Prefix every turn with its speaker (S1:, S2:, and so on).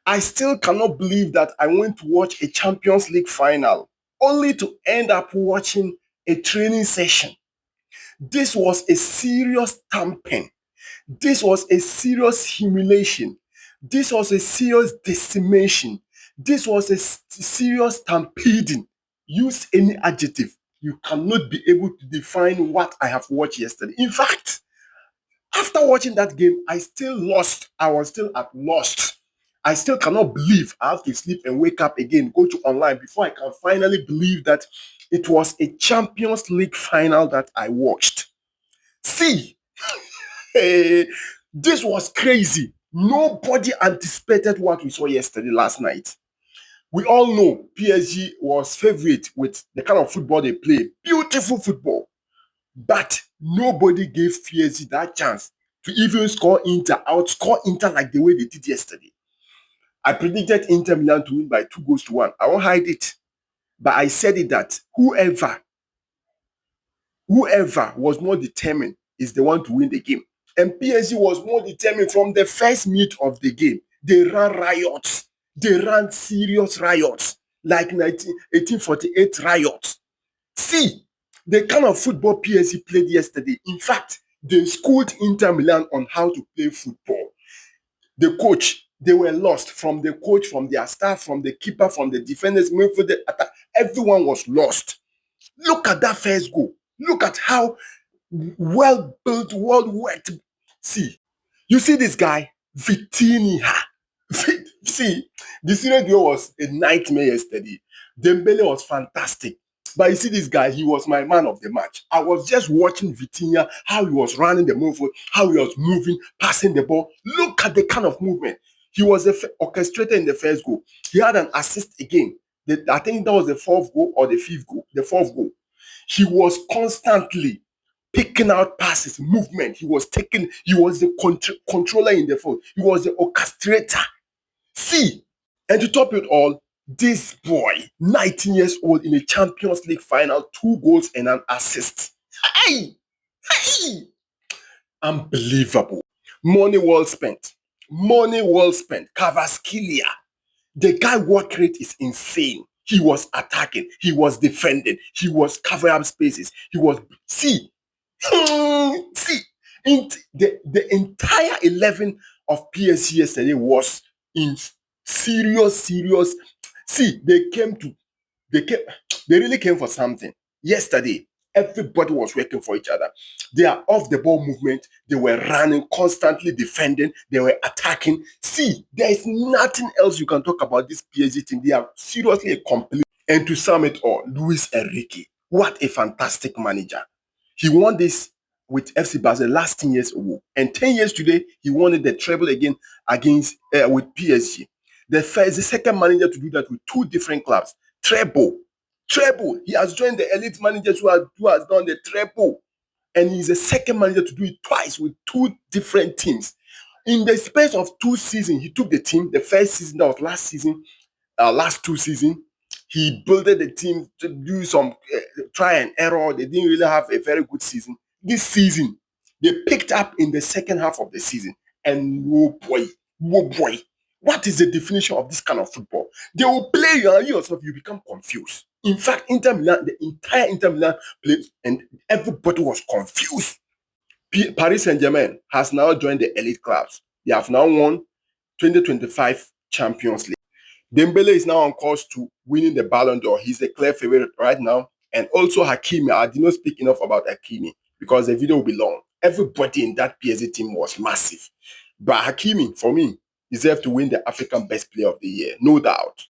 S1: I still cannot believe that I went to watch a Champions League final only to end up watching a training session. This was a serious stamping. This was a serious humiliation. This was a serious decimation. This was a serious stampeding. Use any adjective. You cannot be able to define what I have watched yesterday. In fact, after watching that game, I still lost. I was still at lost. I still cannot believe I have to sleep and wake up again, go to online before I can finally believe that it was a Champions League final that I watched. See, this was crazy. Nobody anticipated what we saw yesterday last night. We all know PSG was favorite with the kind of football they play. Beautiful football. But nobody gave PSG that chance to even outscore Inter like the way they did yesterday. I predicted Inter Milan to win by 2 goals to 1. I won't hide it. But I said it that whoever was more determined is the one to win the game. And PSG was more determined from the first minute of the game. They ran riots. They ran serious riots, like 1848 riots. See, the kind of football PSG played yesterday. In fact, they schooled Inter Milan on how to play football. The coach, they were lost from the coach, from their staff, from the keeper, from the defenders, midfielder, attack. Everyone was lost. Look at that first goal. Look at how well built, well worked. See, you see this guy, Vitinha. See, the senior duo was a nightmare yesterday. Dembele was fantastic. But you see this guy, he was my man of the match. I was just watching Vitinha, how he was running the move, how he was moving, passing the ball. Look at the kind of movement. He was orchestrated in the first goal. He had an assist again. I think that was the fourth goal or the fifth goal, the fourth goal. He was constantly picking out passes, movement. He was the controller in the field. He was the orchestrator. See, and to top it all, this boy, 19 years old in a Champions League final, 2 goals and an assist. Hey, hey, unbelievable. Money well spent. Money well spent. Cavaskillia. The guy work rate is insane. He was attacking. He was defending. He was covering up spaces. He was see the entire 11 of PSG yesterday was in serious. See, they came they really came for something. Yesterday, everybody was working for each other. They are off the ball movement. They were running, constantly defending. They were attacking. See, there is nothing else you can talk about this PSG team. They are seriously a complete. And to sum it all, Luis Enrique, what a fantastic manager. He won this with FC Barcelona last 10 years ago. And 10 years today, he won the treble again against with PSG. The second manager to do that with two different clubs. Treble. Treble. He has joined the elite managers who has done the treble. And he's the second manager to do it twice with two different teams. In the space of 2 seasons, he took the team. The first season, that was last season, last 2 seasons, he built the team to do some try and error. They didn't really have a very good season. This season, they picked up in the second half of the season. And oh boy, what is the definition of this kind of football? They will play you and you yourself, you become confused. In fact, Inter Milan, the entire Inter Milan played and everybody was confused. Paris Saint-Germain has now joined the elite clubs. They have now won 2025 Champions League. Dembele is now on course to winning the Ballon d'Or. He's the clear favorite right now. And also Hakimi. I did not speak enough about Hakimi because the video will be long. Everybody in that PSG team was massive. But Hakimi, for me, deserved to win the African Best Player of the Year, no doubt.